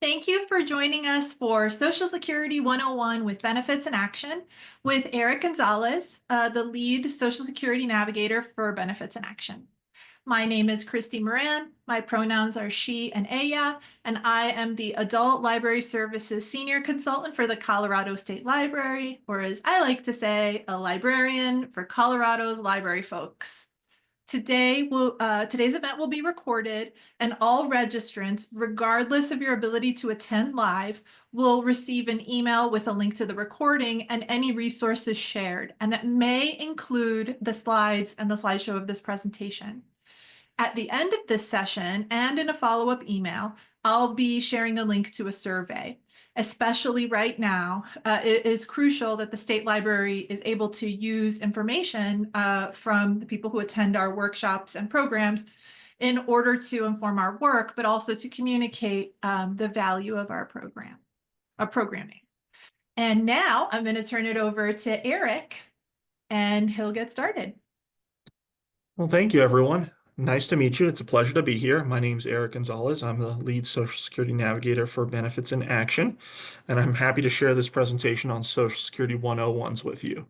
Thank you for joining us for Social Security 101 with Benefits in Action with Eric Gonzalez, the lead Social Security navigator for Benefits in Action. My name is Christy Moran. My pronouns are she and Aya, and I am the Adult Library Services Senior Consultant for the Colorado State Library, or as I like to say, a librarian for Colorado's library folks. Today's event will be recorded, and all registrants, regardless of your ability to attend live, will receive an email with a link to the recording and any resources shared, and that may include the slides and the slideshow of this presentation. At the end of this session and in a follow-up email, I'll be sharing a link to a survey. Especially right now, it is crucial that the state library is able to use information from the people who attend our workshops and programs in order to inform our work, but also to communicate the value of our programming. And now I'm going to turn it over to Eric, and he'll get started. Well, thank you, everyone. Nice to meet you. It's a pleasure to be here. My name's Eric Gonzalez. I'm the lead Social Security navigator for Benefits in Action, and I'm happy to share this presentation on Social Security 101s with you.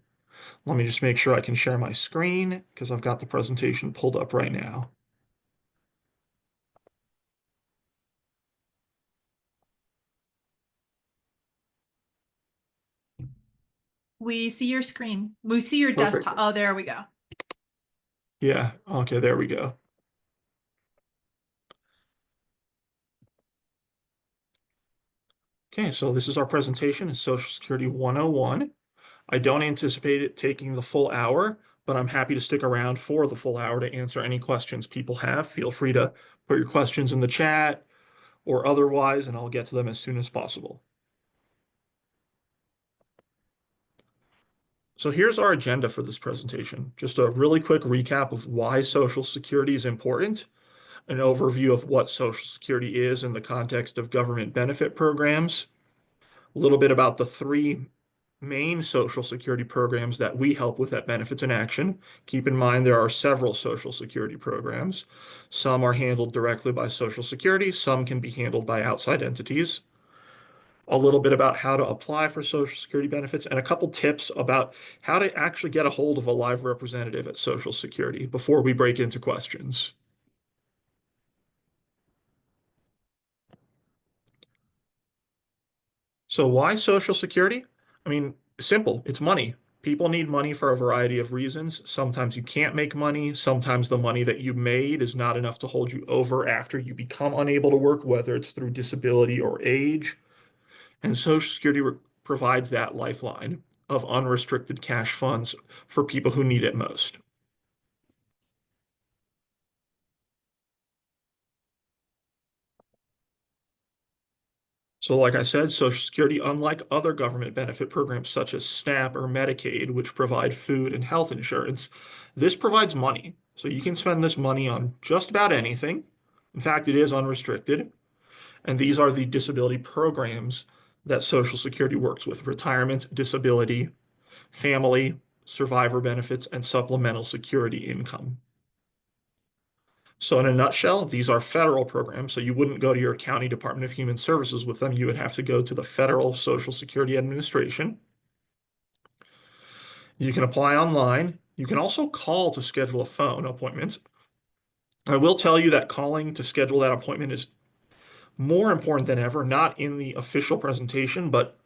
Let me just make sure I can share my screen because I've got the presentation pulled up right now. We see your screen. We see your Perfect. desktop. Oh, there we go. Yeah, okay, there we go. Okay, so this is our presentation in Social Security 101. I don't anticipate it taking the full hour, but I'm happy to stick around for the full hour to answer any questions people have. Feel free to put your questions in the chat or otherwise, and I'll get to them as soon as possible. So here's our agenda for this presentation. Just a really quick recap of why Social Security is important, an overview of what Social Security is in the context of government benefit programs, a little bit about the three main Social Security programs that we help with at Benefits in Action. Keep in mind there are several Social Security programs. Some are handled directly by Social Security, some can be handled by outside entities. A little bit about how to apply for Social Security benefits, and a couple tips about how to actually get a hold of a live representative at Social Security before we break into questions. So why Social Security? I mean, simple, it's money. People need money for a variety of reasons. Sometimes you can't make money. Sometimes the money that you made is not enough to hold you over after you become unable to work, whether it's through disability or age. And Social Security provides that lifeline of unrestricted cash funds for people who need it most. So like I said, Social Security, unlike other government benefit programs such as SNAP or Medicaid, which provide food and health insurance, this provides money. So you can spend this money on just about anything. In fact, it is unrestricted. And these are the disability programs that Social Security works with: retirement, disability, family, survivor benefits, and supplemental security income. So in a nutshell, these are federal programs. So you wouldn't go to your county Department of Human Services with them. You would have to go to the Federal Social Security Administration. You can apply online. You can also call to schedule a phone appointment. I will tell you that calling to schedule that appointment is more important than ever, not in the official presentation, but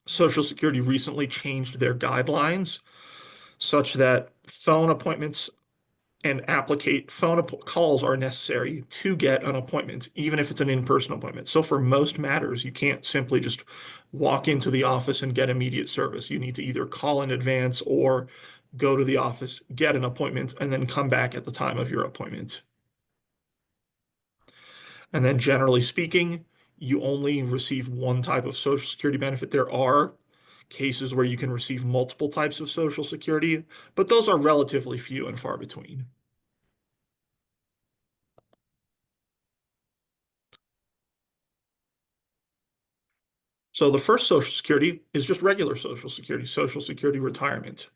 Social Security recently changed their guidelines such that phone appointments and phone calls are necessary to get an appointment, even if it's an in-person appointment. So for most matters, you can't simply just walk into the office and get immediate service. You need to either call in advance or go to the office, get an appointment, and then come back at the time of your appointment. And then generally speaking, you only receive one type of Social Security benefit. There are cases where you can receive multiple types of Social Security, but those are relatively few and far between. So the first Social Security is just regular Social Security retirement.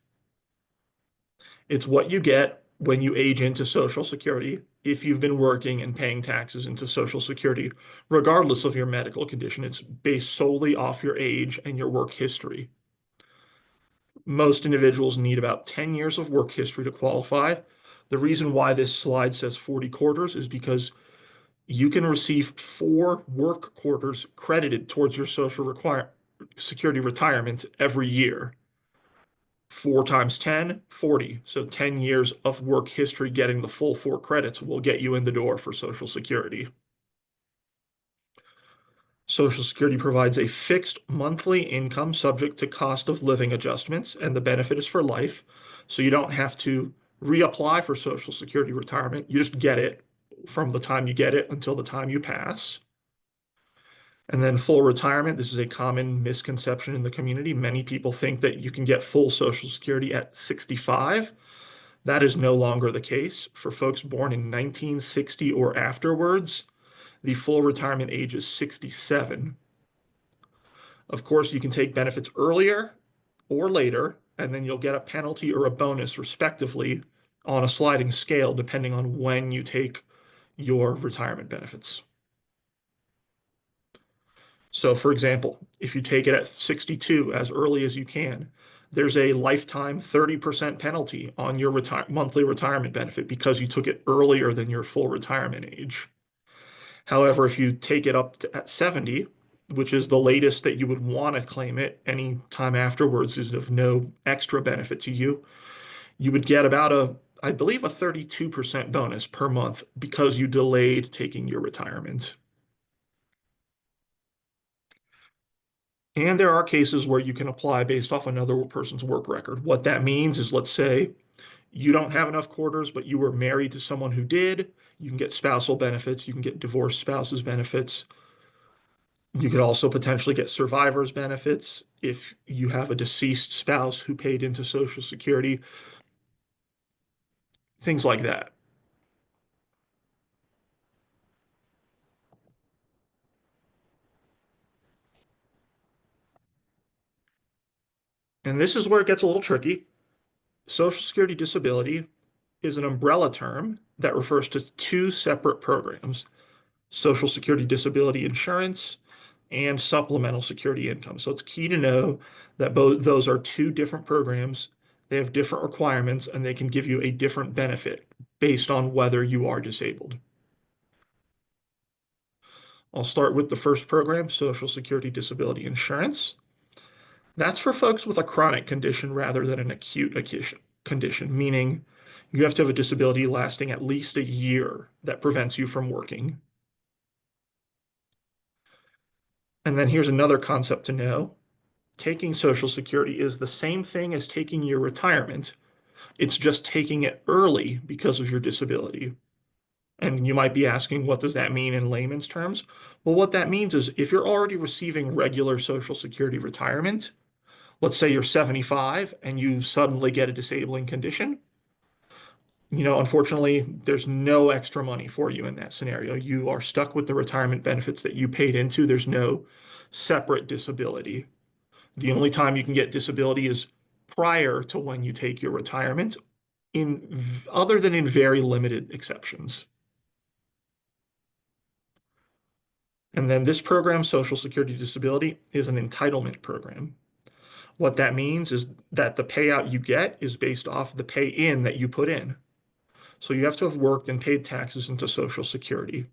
It's what you get when you age into Social Security, if you've been working and paying taxes into Social Security, regardless of your medical condition, it's based solely off your age and your work history. Most individuals need about 10 years of work history to qualify. The reason why this slide says 40 quarters is because you can receive 4 work quarters credited towards your Security retirement every year. 4 times 10, 40. So 10 years of work history getting the full 4 credits will get you in the door for Social Security. Social Security provides a fixed monthly income subject to cost of living adjustments, and the benefit is for life. So you don't have to reapply for Social Security retirement. You just get it from the time you get it until the time you pass. And then full retirement. This is a common misconception in the community. Many people think that you can get full Social Security at 65. That is no longer the case. For folks born in 1960 or afterwards, the full retirement age is 67. Of course, you can take benefits earlier or later, and then you'll get a penalty or a bonus, respectively, on a sliding scale, depending on when you take your retirement benefits. So, for example, if you take it at 62 as early as you can, there's a lifetime 30% penalty on your monthly retirement benefit because you took it earlier than your full retirement age. However, if you take it up at 70, which is the latest that you would want to claim it, any time afterwards is of no extra benefit to you, you would get about I believe, a 32% bonus per month because you delayed taking your retirement. And there are cases where you can apply based off another person's work record. What that means is, let's say you don't have enough quarters, but you were married to someone who did. You can get spousal benefits. You can get divorced spouses benefits. You could also potentially get survivor's benefits if you have a deceased spouse who paid into Social Security, things like that. And this is where it gets a little tricky. Social Security disability is an umbrella term that refers to 2 separate programs: Social Security disability insurance and supplemental security income. So it's key to know that both those are 2 different programs. They have different requirements and they can give you a different benefit based on whether you are disabled. I'll start with the first program, Social Security disability insurance. That's for folks with a chronic condition rather than an acute condition, meaning you have to have a disability lasting at least a year that prevents you from working. And then here's another concept to know. Taking Social Security is the same thing as taking your retirement. It's just taking it early because of your disability. And you might be asking, what does that mean in layman's terms? Well, what that means is if you're already receiving regular Social Security retirement, let's say you're 75 and you suddenly get a disabling condition, unfortunately, there's no extra money for you in that scenario. You are stuck with the retirement benefits that you paid into. There's no separate disability. The only time you can get disability is prior to when you take your retirement, other than in very limited exceptions. And then this program, Social Security Disability, is an entitlement program. What that means is that the payout you get is based off the pay in that you put in. So you have to have worked and paid taxes into Social Security.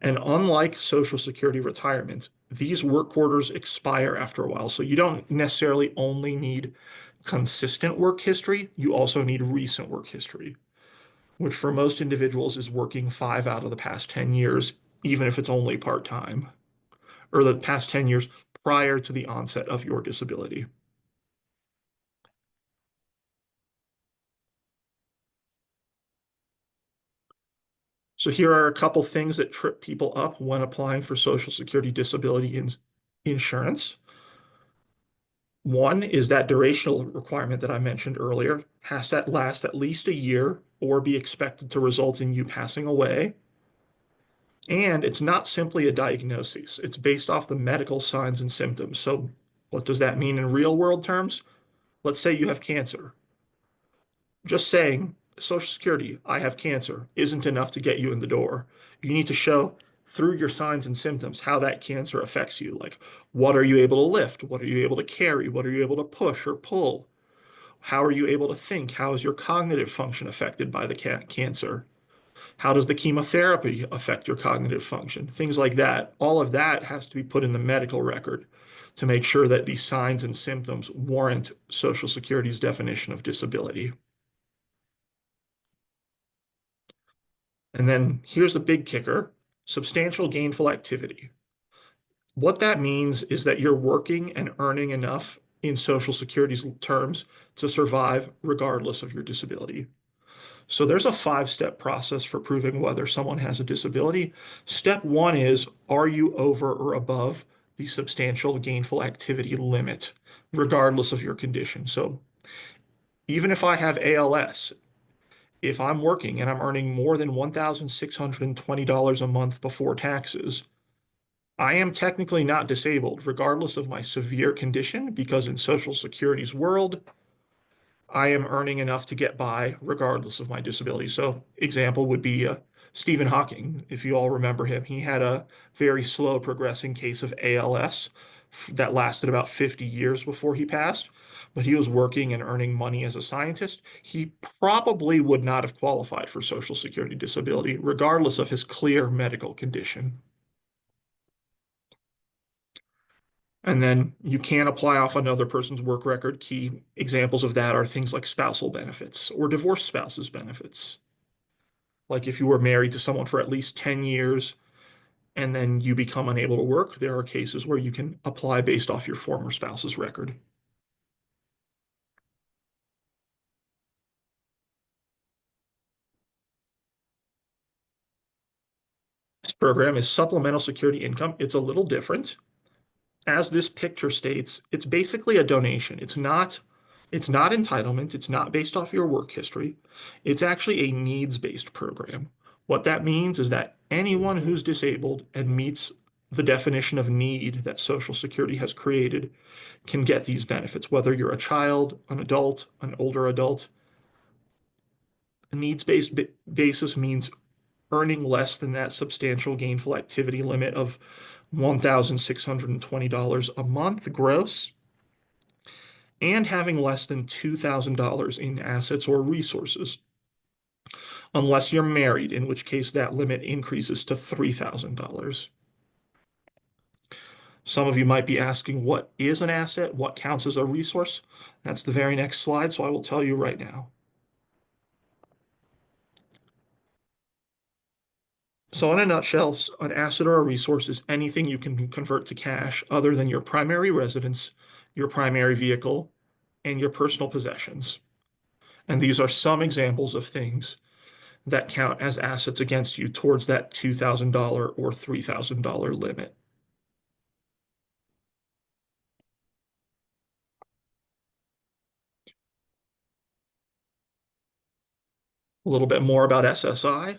And unlike Social Security retirement, these work quarters expire after a while. So you don't necessarily only need consistent work history, you also need recent work history, which for most individuals is working 5 out of the past 10 years, even if it's only part-time, or the past 10 years prior to the onset of your disability. So here are a couple things that trip people up when applying for Social Security disability insurance. One is that durational requirement that I mentioned earlier has to last at least a year or be expected to result in you passing away. And it's not simply a diagnosis. It's based off the medical signs and symptoms. So what does that mean in real world terms? Let's say you have cancer. Just saying Social Security, I have cancer, isn't enough to get you in the door. You need to show through your signs and symptoms how that cancer affects you. Like, what are you able to lift? What are you able to carry? What are you able to push or pull? How are you able to think? How is your cognitive function affected by the cancer? How does the chemotherapy affect your cognitive function? Things like that. All of that has to be put in the medical record to make sure that these signs and symptoms warrant Social Security's definition of disability. And then here's the big kicker, substantial gainful activity. What that means is that you're working and earning enough in Social Security's terms to survive regardless of your disability. So there's a five-step process for proving whether someone has a disability. Step one is, are you over or above the substantial gainful activity limit, regardless of your condition? So even if I have ALS, if I'm working and I'm earning more than $1,620 a month before taxes, I am technically not disabled, regardless of my severe condition, because in Social Security's world, I am earning enough to get by regardless of my disability. So, example would be Stephen Hawking. If you all remember him, he had a very slow progressing case of ALS that lasted about 50 years before he passed. But he was working and earning money as a scientist. He probably would not have qualified for Social Security disability, regardless of his clear medical condition. And then you can apply off another person's work record. Key examples of that are things like spousal benefits or divorced spouses benefits. Like if you were married to someone for at least 10 years and then you become unable to work, there are cases where you can apply based off your former spouse's record. This program is supplemental security income. It's a little different. As this picture states, it's basically a donation. It's not entitlement. It's not based off your work history. It's actually a needs-based program. What that means is that anyone who's disabled and meets the definition of need that Social Security has created can get these benefits, whether you're a child, an adult, an older adult. A needs-based basis means earning less than that substantial gainful activity limit of $1,620 a month gross and having less than $2,000 in assets or resources, unless you're married, in which case that limit increases to $3,000. Some of you might be asking, what is an asset? What counts as a resource? That's the very next slide, so I will tell you right now. So in a nutshell, an asset or a resource is anything you can convert to cash other than your primary residence, your primary vehicle, and your personal possessions. And these are some examples of things that count as assets against you towards that $2,000 or $3,000 limit. A little bit more about SSI.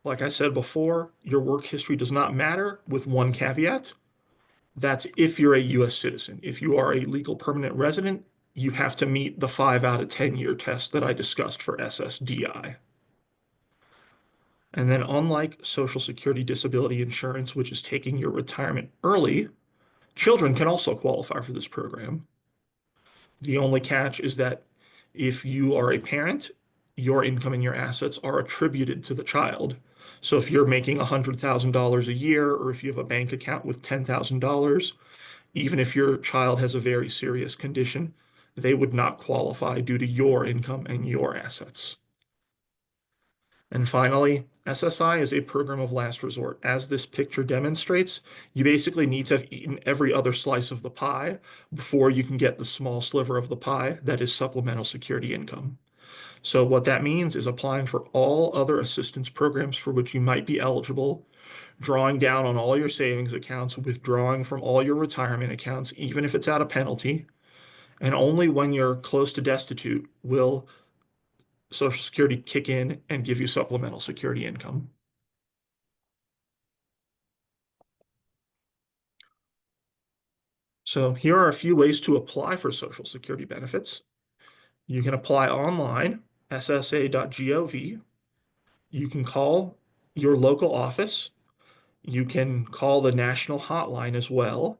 Like I said before, your work history does not matter with one caveat. That's if you're a US citizen. If you are a legal permanent resident, you have to meet the 5 out of 10 year test that I discussed for SSDI. And then unlike Social Security disability insurance, which is taking your retirement early, children can also qualify for this program. The only catch is that if you are a parent, your income and your assets are attributed to the child. So if you're making $100,000 a year, or if you have a bank account with $10,000, even if your child has a very serious condition, they would not qualify due to your income and your assets. And finally, SSI is a program of last resort. As this picture demonstrates, you basically need to have eaten every other slice of the pie before you can get the small sliver of the pie that is supplemental security income. So what that means is applying for all other assistance programs for which you might be eligible, drawing down on all your savings accounts, withdrawing from all your retirement accounts, even if it's at a penalty, and only when you're close to destitute will Social Security kick in and give you supplemental security income. So here are a few ways to apply for Social Security benefits. You can apply online. ssa.gov. You can call your local office. You can call the national hotline as well.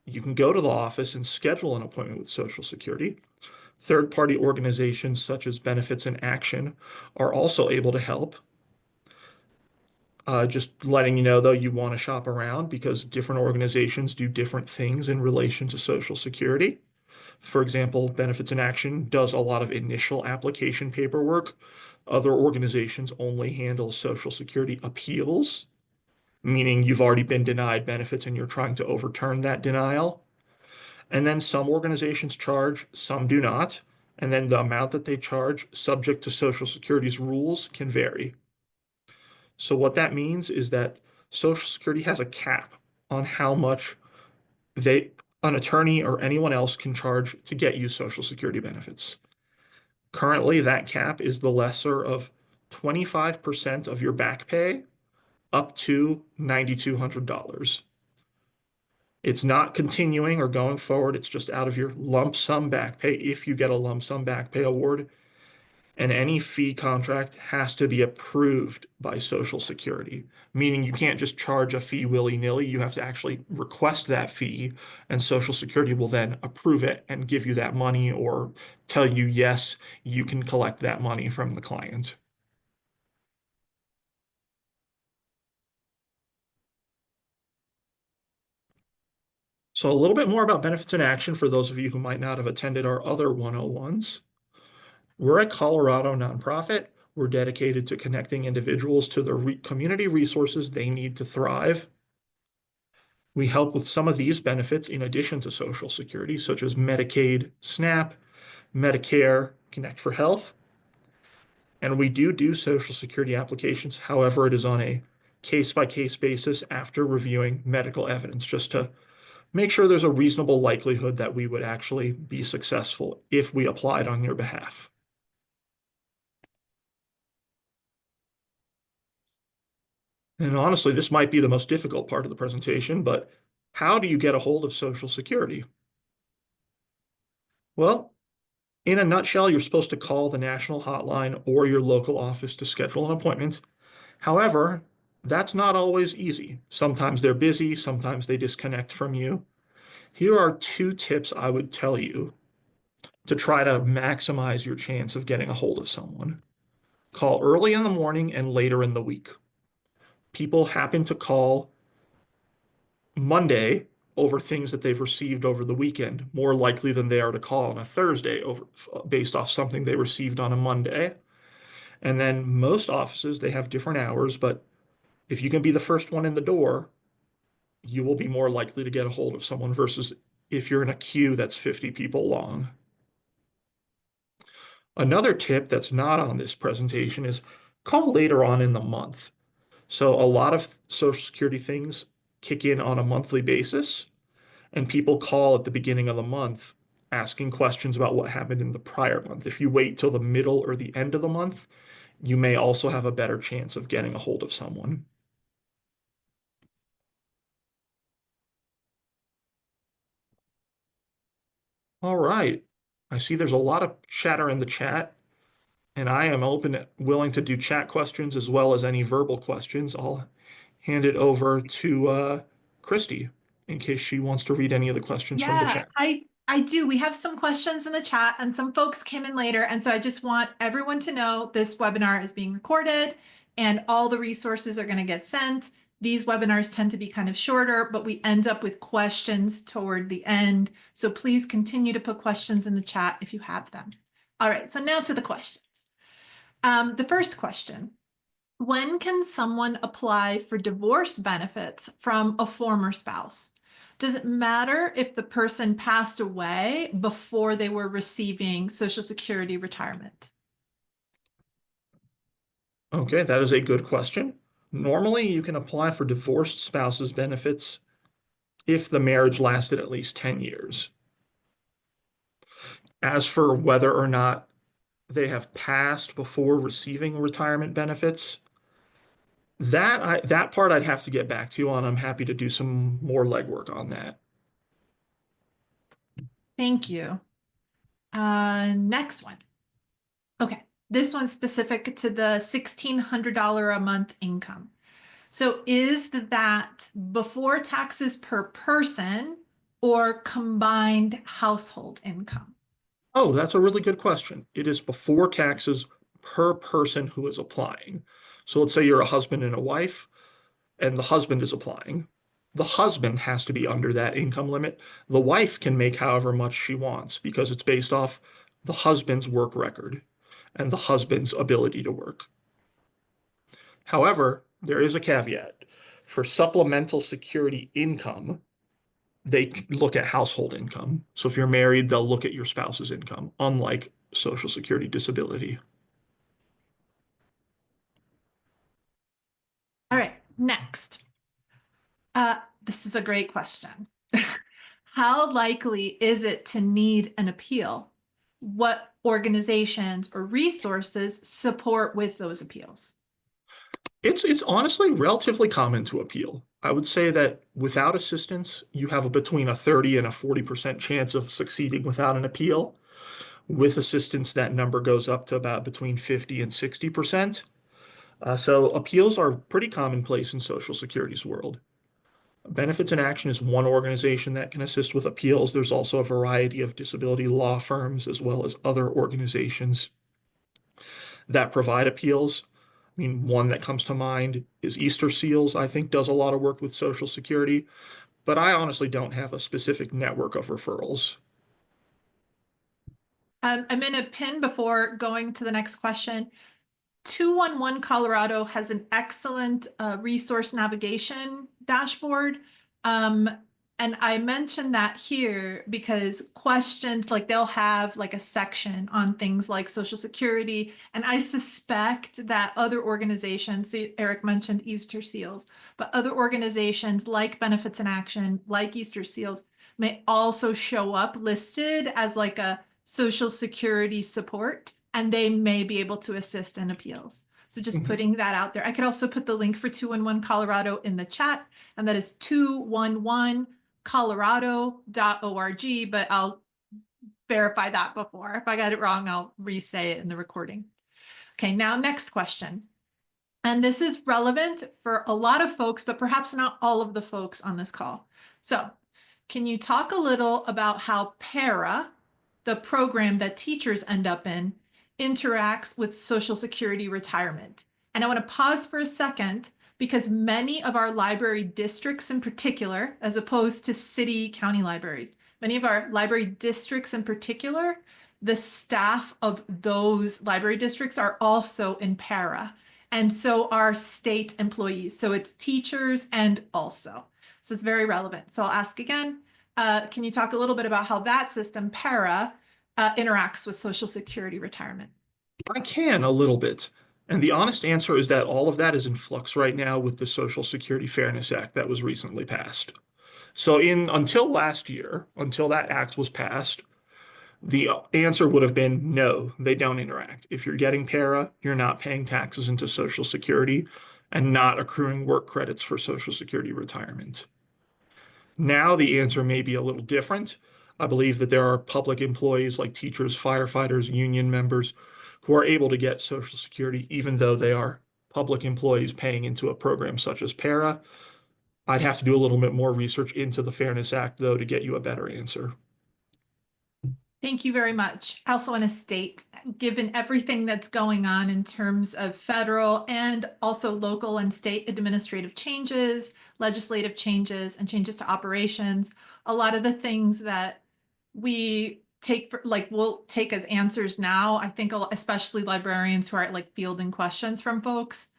You can go to the office and schedule an appointment with Social Security. Third-party organizations such as Benefits in Action are also able to help. Just letting you know, though, you want to shop around because different organizations do different things in relation to Social Security. For example, Benefits in Action does a lot of initial application paperwork. Other organizations only handle Social Security appeals, meaning you've already been denied benefits and you're trying to overturn that denial. And then some organizations charge, some do not. And then the amount that they charge, subject to Social Security's rules, can vary. So what that means is that Social Security has a cap on how much an attorney or anyone else can charge to get you Social Security benefits. Currently, that cap is the lesser of 25% of your back pay up to $9,200. It's not continuing or going forward. It's just out of your lump sum back pay if you get a lump sum back pay award. And any fee contract has to be approved by Social Security, meaning you can't just charge a fee willy-nilly. You have to actually request that fee, and Social Security will then approve it and give you that money or tell you, yes, you can collect that money from the client. So a little bit more about Benefits in Action for those of you who might not have attended our other 101s. We're a Colorado nonprofit. We're dedicated to connecting individuals to the community resources they need to thrive. We help with some of these benefits in addition to Social Security, such as Medicaid, SNAP, Medicare, Connect for Health. And we do Social Security applications. However, it is on a case-by-case basis after reviewing medical evidence, just to make sure there's a reasonable likelihood that we would actually be successful if we applied on your behalf. And honestly, this might be the most difficult part of the presentation, but how do you get a hold of Social Security? Well, in a nutshell, you're supposed to call the national hotline or your local office to schedule an appointment. However, that's not always easy. Sometimes they're busy, sometimes they disconnect from you. Here are two tips I would tell you to try to maximize your chance of getting a hold of someone. Call early in the morning and later in the week. People happen to call Monday over things that they've received over the weekend, more likely than they are to call on a Thursday based off something they received on a Monday. And then most offices, they have different hours, but if you can be the first one in the door, you will be more likely to get a hold of someone versus if you're in a queue that's 50 people long. Another tip that's not on this presentation is call later on in the month. So a lot of Social Security things kick in on a monthly basis, and people call at the beginning of the month asking questions about what happened in the prior month. If you wait till the middle or the end of the month, you may also have a better chance of getting a hold of someone. All right. I see there's a lot of chatter in the chat, and I am willing to do chat questions as well as any verbal questions. I'll hand it over to Christy in case she wants to read any of the questions from the Yeah, chat. I do. We have some questions in the chat and some folks came in later. And so I just want everyone to know this webinar is being recorded and all the resources are going to get sent. These webinars tend to be kind of shorter, but we end up with questions toward the end. So please continue to put questions in the chat if you have them. All right, so now to the questions. The first question. When can someone apply for divorce benefits from a former spouse? Does it matter if the person passed away before they were receiving Social Security retirement? Okay, that is a good question. Normally, you can apply for divorced spouses benefits if the marriage lasted at least 10 years. As for whether or not they have passed before receiving retirement benefits, that part I'd have to get back to you on. I'm happy to do some more legwork on that. Thank you. Next one. Okay. This one's specific to the $1,600 a month income. So is that before taxes per person or combined household income? Oh, that's a really good question. It is before taxes per person who is applying. So let's say you're a husband and a wife, and the husband is applying. The husband has to be under that income limit. The wife can make however much she wants because it's based off the husband's work record and the husband's ability to work. However, there is a caveat. For supplemental security income, they look at household income. So if you're married, they'll look at your spouse's income, unlike Social Security disability. All right, next. This is a great question. How likely is it to need an appeal? What organizations or resources support with those appeals? It's honestly relatively common to appeal. I would say that without assistance, you have between a 30 and a 40% chance of succeeding without an appeal. With assistance, that number goes up to about between 50 and 60%. So appeals are pretty commonplace in Social Security's world. Benefits in Action is one organization that can assist with appeals. There's also a variety of disability law firms as well as other organizations that provide appeals. I mean, one that comes to mind is Easter Seals, I think does a lot of work with Social Security, but I honestly don't have a specific network of referrals. I'm in a pin before going to the next question. 211 Colorado has an excellent resource navigation dashboard. Um, and I mentioned that here because questions like they'll have like a section on things like Social Security. And I suspect that other organizations, so Eric mentioned Easter Seals, but other organizations like Benefits in Action, like Easter Seals, may also show up listed as like a Social Security support, and they may be able to assist in appeals. So just Mhm. putting that out there. I could also put the link for 211 Colorado in the chat, and that is 211colorado.org, but I'll verify that before. If I got it wrong, I'll re-say it in the recording. Okay, now next question. And this is relevant for a lot of folks, but perhaps not all of the folks on this call. So can you talk a little about how PARA, the program that teachers end up in, interacts with Social Security retirement? And I want to pause for a second because many of our library districts in particular, as opposed to city, county libraries, many of our library districts in particular, the staff of those library districts are also in PARA. And so are state employees. So it's teachers and also. So it's very relevant. So I'll ask again, can you talk a little bit about how that system, PARA, interacts with Social Security retirement? I can a little bit. And the honest answer is that all of that is in flux right now with the Social Security Fairness Act that was recently passed. So in until last year, until that act was passed, the answer would have been no, they don't interact. If you're getting para, you're not paying taxes into Social Security and not accruing work credits for Social Security retirement. Now the answer may be a little different. I believe that there are public employees like teachers, firefighters, union members who are able to get Social Security even though they are public employees paying into a program such as para. I'd have to do a little bit more research into the Fairness Act, though, to get you a better answer. Thank you very much. I also want to state, given everything that's going on in terms of federal and also local and state administrative changes, legislative changes, and changes to operations, a lot of the things that we take for, like we'll take as answers now, I think especially librarians who are like fielding questions from folks,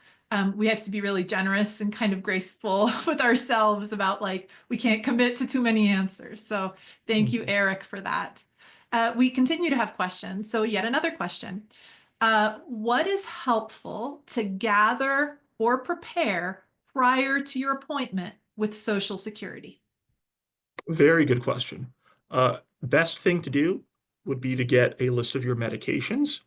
we have to be really generous and kind of graceful with ourselves about like we can't commit to too many answers. So thank you, Mhm. Eric, for that. We continue to have questions. So yet another question. What is helpful to gather or prepare prior to your appointment with Social Security? Very good question. Best thing to do would be to get a list of your medications,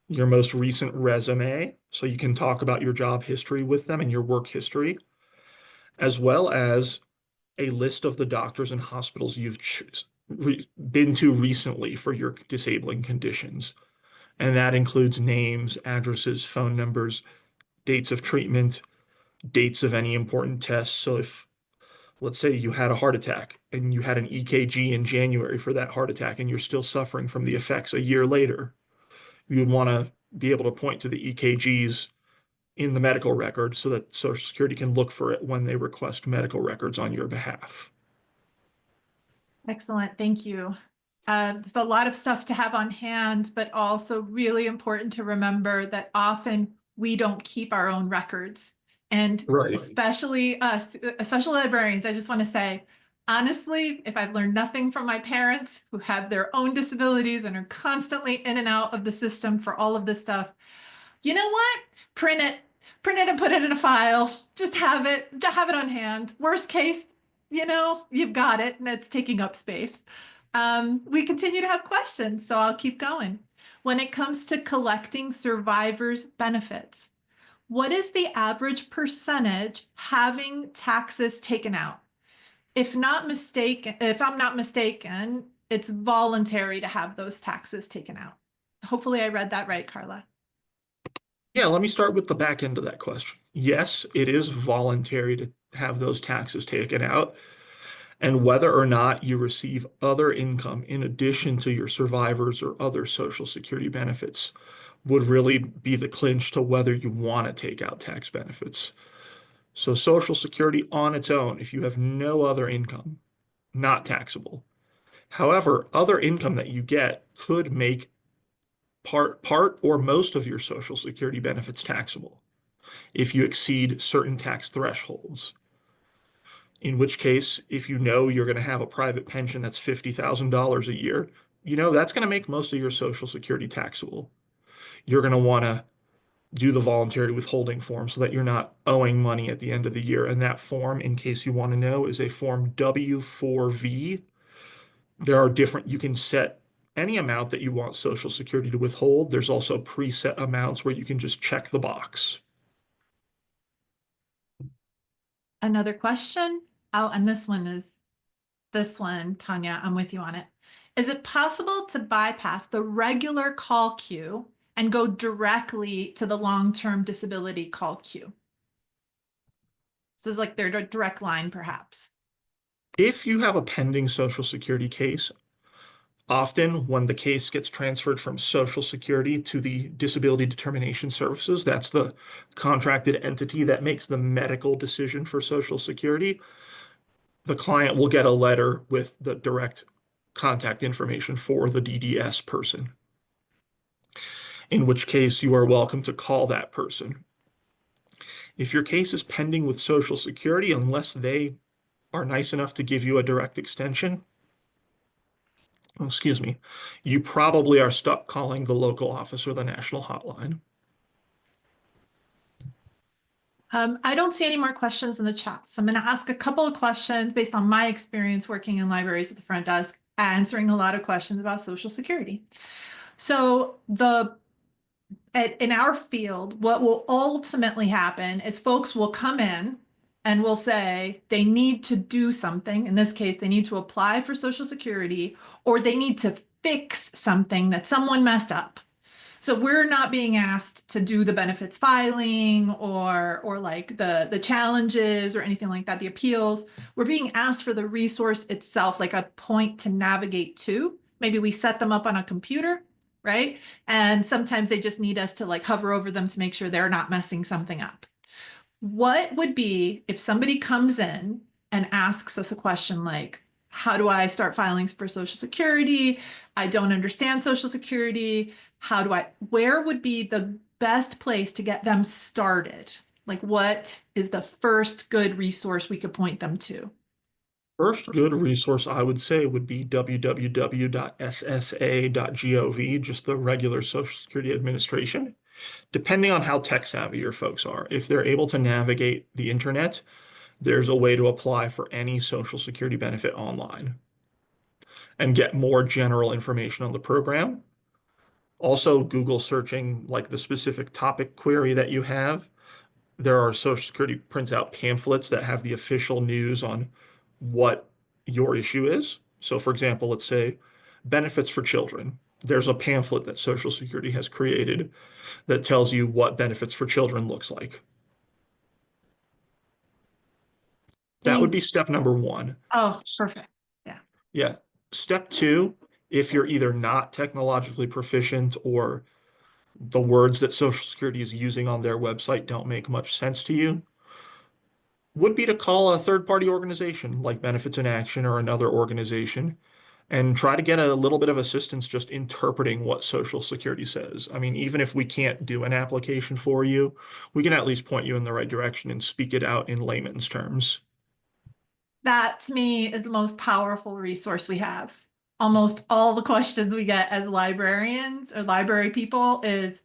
your most recent resume, so you can talk about your job history with them and your work history, as well as a list of the doctors and hospitals you've been to recently for your disabling conditions. And that includes names, addresses, phone numbers, dates of treatment, dates of any important tests. So if, let's say you had a heart attack and you had an EKG in January for that heart attack and you're still suffering from the effects a year later, you would want to be able to point to the EKGs in the medical record so that Social Security can look for it when they request medical records on your behalf. Excellent, thank you. There's a lot of stuff to have on hand, but also really important to remember that often we don't keep our own records. And Right. especially us, especially librarians, I just want to say, honestly, if I've learned nothing from my parents who have their own disabilities and are constantly in and out of the system for all of this stuff, you know what? Print it, print it and put it in a file. Just have it on hand. Worst case, you've got it and it's taking up space. We continue to have questions, so I'll keep going. When it comes to collecting survivors' benefits, what is the average percentage having taxes taken out? If I'm not mistaken, it's voluntary to have those taxes taken out. Hopefully I read that right, Carla. Yeah, let me start with the back end of that question. Yes, it is voluntary to have those taxes taken out. And whether or not you receive other income in addition to your survivors or other Social Security benefits would really be the clinch to whether you want to take out tax benefits. So Social Security on its own, if you have no other income, not taxable. However, other income that you get could make part or most of your Social Security benefits taxable if you exceed certain tax thresholds. In which case, if you know you're going to have a private pension that's $50,000 a year, that's going to make most of your Social Security taxable. You're going to want to do the voluntary withholding form so that you're not owing money at the end of the year. And that form, in case you want to know, is a form W4V. There are different, you can set any amount that you want Social Security to withhold. There's also preset amounts where you can just check the box. Another question? Oh, and this one, Tanya, I'm with you on it. Is it possible to bypass the regular call queue and go directly to the long-term disability call queue? So it's like their direct line, perhaps. If you have a pending Social Security case, often when the case gets transferred from Social Security to the Disability Determination Services, that's the contracted entity that makes the medical decision for Social Security, the client will get a letter with the direct contact information for the DDS person, in which case you are welcome to call that person. If your case is pending with Social Security, unless they are nice enough to give you a direct extension, excuse me, you probably are stuck calling the local office or the national hotline. I don't see any more questions in the chat. So I'm going to ask a couple of questions based on my experience working in libraries at the front desk, answering a lot of questions about Social Security. So in our field, what will ultimately happen is folks will come in and will say they need to do something. In this case, they need to apply for Social Security or they need to fix something that someone messed up. So we're not being asked to do the benefits filing or like the challenges or anything like that, the appeals. We're being asked for the resource itself, like a point to navigate to. Maybe we set them up on a computer, right? And sometimes they just need us to like hover over them to make sure they're not messing something up. What would be if somebody comes in and asks us a question like, how do I start filing for Social Security? I don't understand Social Security. Where would be the best place to get them started? Like, what is the first good resource we could point them to? First good resource I would say would be www.ssa.gov, just the regular Social Security Administration. Depending on how tech savvy your folks are, if they're able to navigate the internet, there's a way to apply for any Social Security benefit online and get more general information on the program. Also, Google searching like the specific topic query that you have. There are Social Security prints out pamphlets that have the official news on what your issue is. So, for example, let's say benefits for children. there's a pamphlet that Social Security has created that tells you what benefits for children looks like. That would Thank, be step number one. oh, perfect. Yeah. Yeah. Step two, if you're either not technologically proficient or the words that Social Security is using on their website don't make much sense to you, would be to call a third-party organization like Benefits in Action or another organization and try to get a little bit of assistance just interpreting what Social Security says. I mean, even if we can't do an application for you, we can at least point you in the right direction and speak it out in layman's terms. That to me is the most powerful resource we have. Almost all the questions we get as librarians or library people is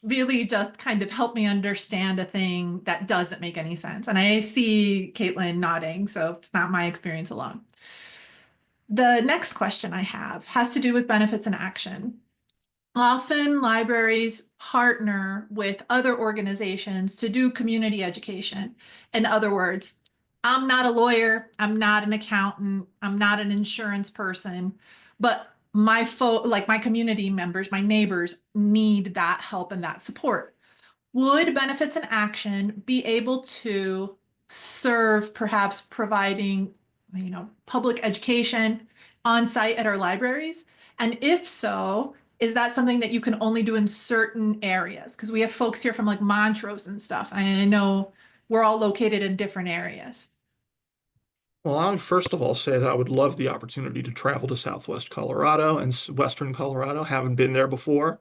really just kind of help me understand a thing that doesn't make any sense. And I see Caitlin nodding, so it's not my experience alone. The next question I have has to do with benefits in action. Often libraries partner with other organizations to do community education. In other words, I'm not a lawyer, I'm not an accountant, I'm not an insurance person, but like my community members, my neighbors need that help and that support. Would Benefits in Action be able to serve perhaps providing, public education on site at our libraries? And if so, is that something that you can only do in certain areas? Because we have folks here from like Montrose and stuff. And I know we're all located in different areas. Well, I would first of all say that I would love the opportunity to travel to Southwest Colorado and Western Colorado. Haven't been there before.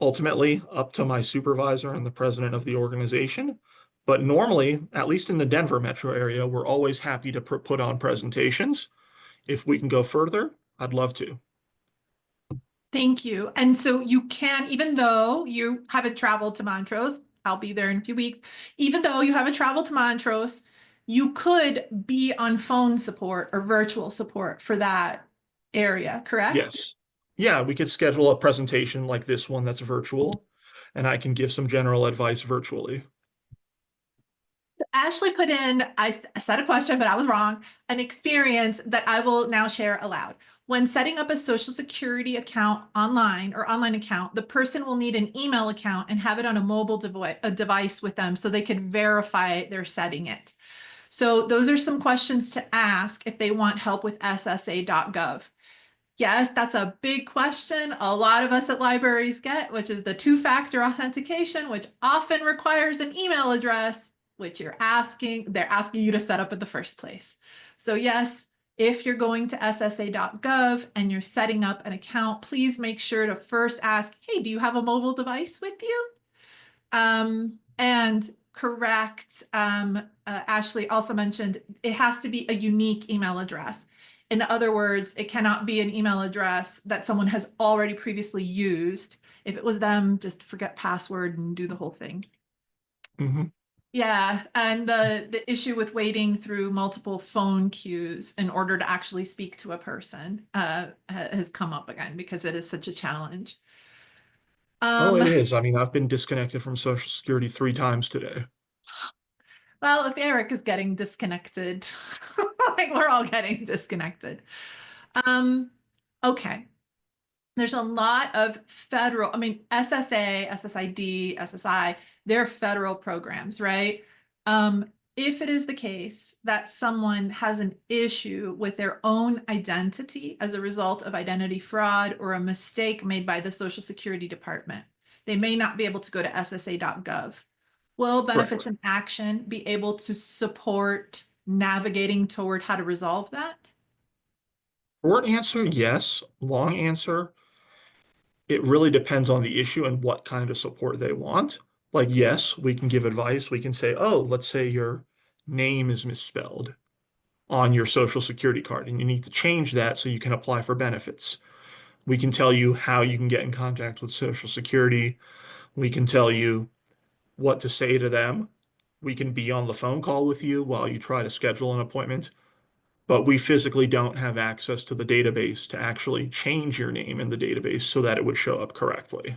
Ultimately, up to my supervisor and the president of the organization. But normally, at least in the Denver metro area, we're always happy to put on presentations. If we can go further, I'd love to. Thank you. And so you can, even though you haven't traveled to Montrose, I'll be there in a few weeks, even though you haven't traveled to Montrose, you could be on phone support or virtual support for that area, correct? Yes. Yeah, we could schedule a presentation like this one that's virtual, and I can give some general advice virtually. So Ashley put in, I said a question, but I was wrong, an experience that I will now share aloud. When setting up a Social Security account online or online account, the person will need an email account and have it on a mobile device with them so they can verify they're setting it. So those are some questions to ask if they want help with SSA.gov. Yes, that's a big question a lot of us at libraries get, which is the two-factor authentication, which often requires an email address, which they're asking you to set up in the first place. So yes, if you're going to SSA.gov and you're setting up an account, please make sure to first ask, hey, do you have a mobile device with you? And correct, Ashley also mentioned it has to be a unique email address. In other words, it cannot be an email address that someone has already previously used. If it was them, just forget password and do the whole thing. Hmm. Yeah, and the issue with waiting through multiple phone queues in order to actually speak to a person has come up again because it is such a challenge. Oh, it Um, is. I mean, I've been disconnected from Social Security 3 times today. well, if Eric is getting disconnected, like we're all getting disconnected. Um, okay. There's a lot of federal, I mean, SSA, SSID, SSI, they're federal programs, right? If it is the case that someone has an issue with their own identity as a result of identity fraud or a mistake made by the Social Security Department, they may not be able to go to SSA.gov. Will Benefits Correct. in Action be able to support navigating toward how to resolve that? Short answer, yes. Long answer, it really depends on the issue and what kind of support they want. Like, yes, we can give advice. We can say, oh, let's say your name is misspelled on your Social Security card and you need to change that so you can apply for benefits. We can tell you how you can get in contact with Social Security. We can tell you what to say to them. We can be on the phone call with you while you try to schedule an appointment, but we physically don't have access to the database to actually change your name in the database so that it would show up correctly.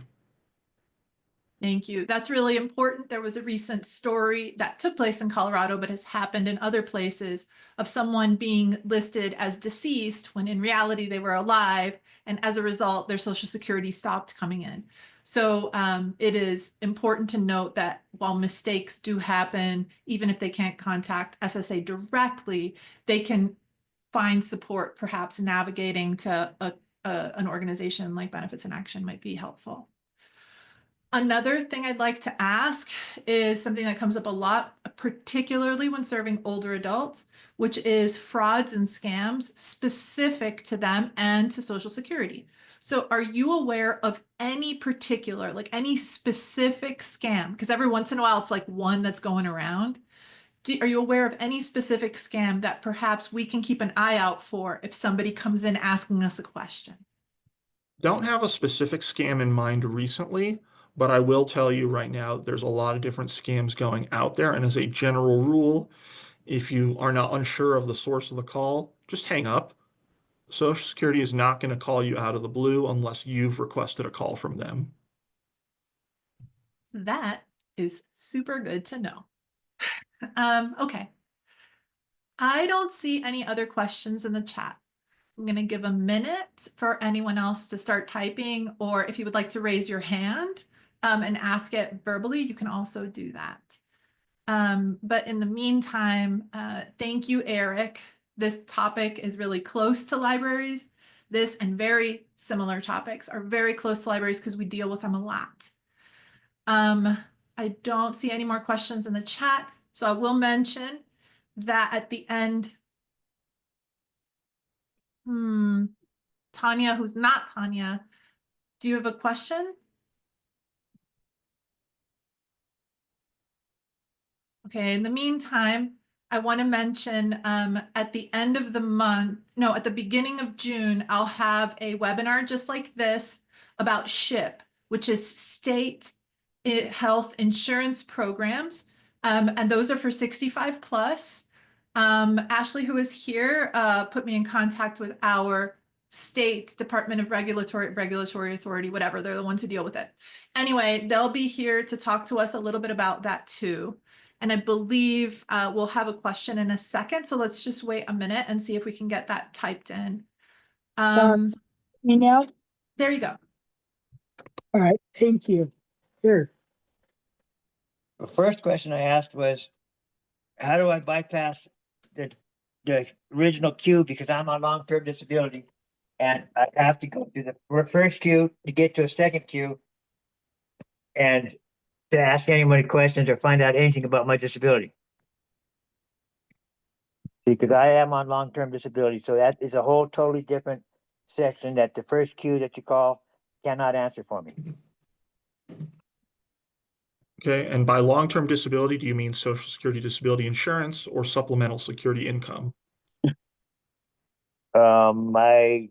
Thank you. That's really important. There was a recent story that took place in Colorado, but has happened in other places of someone being listed as deceased when in reality they were alive. And as a result, their Social Security stopped coming in. So it is important to note that while mistakes do happen, even if they can't contact SSA directly, they can find support, perhaps navigating to an organization like Benefits in Action might be helpful. Another thing I'd like to ask is something that comes up a lot, particularly when serving older adults, which is frauds and scams specific to them and to Social Security. So are you aware of any particular, like any specific scam? Because every once in a while it's like one that's going around. Are you aware of any specific scam that perhaps we can keep an eye out for if somebody comes in asking us a question? Don't have a specific scam in mind recently, but I will tell you right now, there's a lot of different scams going out there. And as a general rule, if you are not unsure of the source of the call, just hang up. Social Security is not going to call you out of the blue unless you've requested a call from them. That is super good to know. Okay. I don't see any other questions in the chat. I'm going to give a minute for anyone else to start typing, or if you would like to raise your hand and ask it verbally, you can also do that. But in the meantime, thank you, Eric. This topic is really close to libraries. This and very similar topics are very close to libraries because we deal with them a lot. I don't see any more questions in the chat, so I will mention that at the end, Tanya, who's not Tanya, do you have a question? Okay, in the meantime, I want to mention at the end of the month, no, at the beginning of June, I'll have a webinar just like this about SHIP, which is state health insurance programs. And those are for 65 plus. Ashley, who is here, put me in contact with our state Department of Regulatory Authority, whatever. They're the ones who deal with it. Anyway, they'll be here to talk to us a little bit about that too. And I believe we'll have a question in a second. So let's just wait a minute and see if we can get that typed in. Me now? There you go. All right, thank you. Here. The first question I asked was, how do I bypass the original queue because I'm on long-term disability? And I have to go through the first queue to get to a second queue and to ask anybody questions or find out anything about my disability. See, because I am on long-term disability, so that is a whole totally different section that the first queue that you call cannot answer for me. Okay, and by long-term disability, do you mean Social Security disability insurance or supplemental security income? I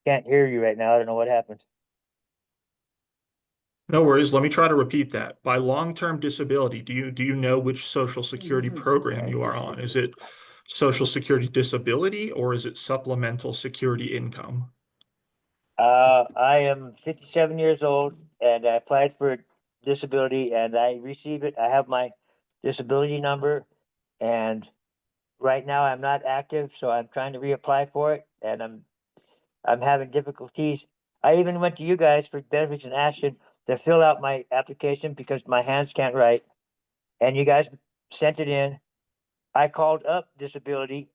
can't hear you right now. I don't know what happened. No worries. Let me try to repeat that. By long-term disability, do you know which Social Security program you are on? Is it Social Security disability or is it supplemental security income? I am 57 years old and I applied for disability and I received it. I have my disability number and right now I'm not active, so I'm trying to reapply for it and I'm having difficulties. I even went to you guys for Benefits in Action to fill out my application because my hands can't write. And you guys sent it in. I called up disability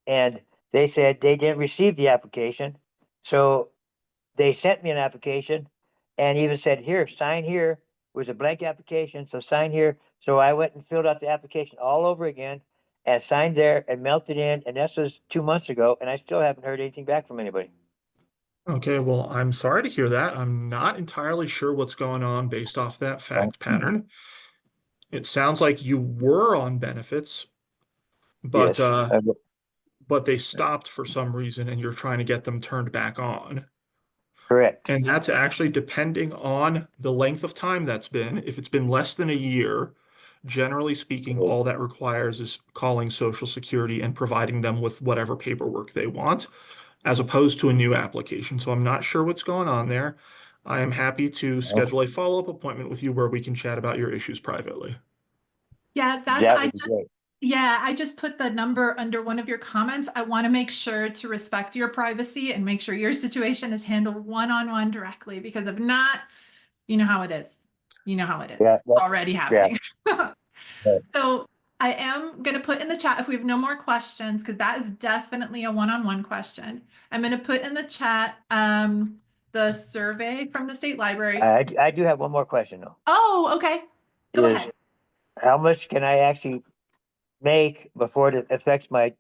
and they said they didn't receive the application. So they sent me an application and even said, here, sign here. It was a blank application, so sign here. So I went and filled out the application all over again and signed there and mailed it in. And this was 2 months ago, and I still haven't heard anything back from anybody. Okay, well, I'm sorry to hear that. I'm not entirely sure what's going on based off that fact pattern. It sounds like you were on benefits, but Yes, but they stopped for some reason and you're trying to get them turned back on. correct. And that's actually depending on the length of time that's been. If it's been less than a year, generally speaking, all that requires is calling Social Security and providing them with whatever paperwork they want, as opposed to a new application. So I'm not sure what's going on there. I am happy to schedule a follow-up appointment with you where we can chat about your issues privately. Yeah, That would be great. I just put the number under one of your comments. I want to make sure to respect your privacy and make sure your situation is handled one-on-one directly, because if not, you know how it is. You know how it is. Yeah, Already happening. So I am going to put in the chat if we have no more questions, because that is definitely a one-on-one question. I'm going to put in the chat the survey from the state library. I do have one more question though. Oh, okay. Go Is ahead. how much can I actually make before it affects my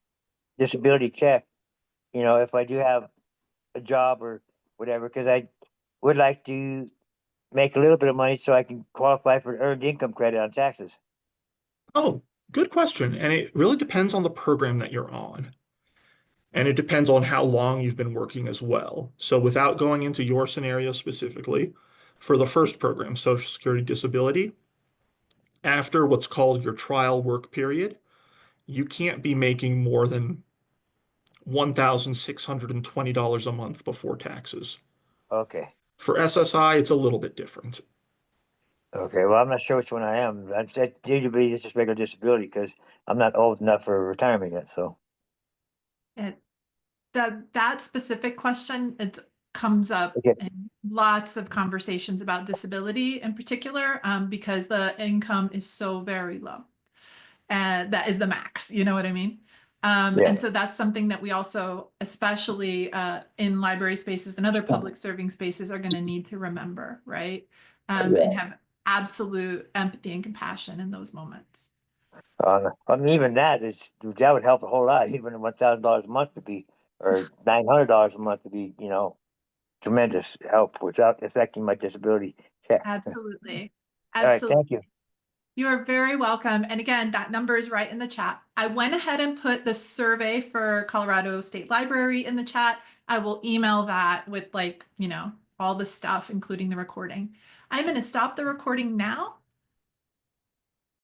disability check? You know, if I do have a job or whatever, because I would like to make a little bit of money so I can qualify for earned income credit on taxes. Oh, good question. And it really depends on the program that you're on. And it depends on how long you've been working as well. So without going into your scenario specifically, for the first program, Social Security Disability, after what's called your trial work period, you can't be making more than $1,620 a month before taxes. Okay. For SSI, it's a little bit different. Okay. Well, I'm not sure which one I am. I said disability is just regular disability because I'm not old enough for retirement yet. So. It, that specific question, it comes up Okay. in lots of conversations about disability in particular, because the income is so very low. And that is the max, you know what I mean? Yeah. And so that's something that we also, especially in library spaces and other public serving spaces, are going to need to remember, right? And have absolute empathy and compassion in those moments. I mean, even that would help a whole lot. Even $1,000 a month to be, or $900 a month to be, you know, tremendous help without affecting my disability check. Absolutely. All right. Absolutely. Thank you. You are very welcome. And again, that number is right in the chat. I went ahead and put the survey for Colorado State Library in the chat. I will email that with, like, you know, all the stuff, including the recording. I'm going to stop the recording now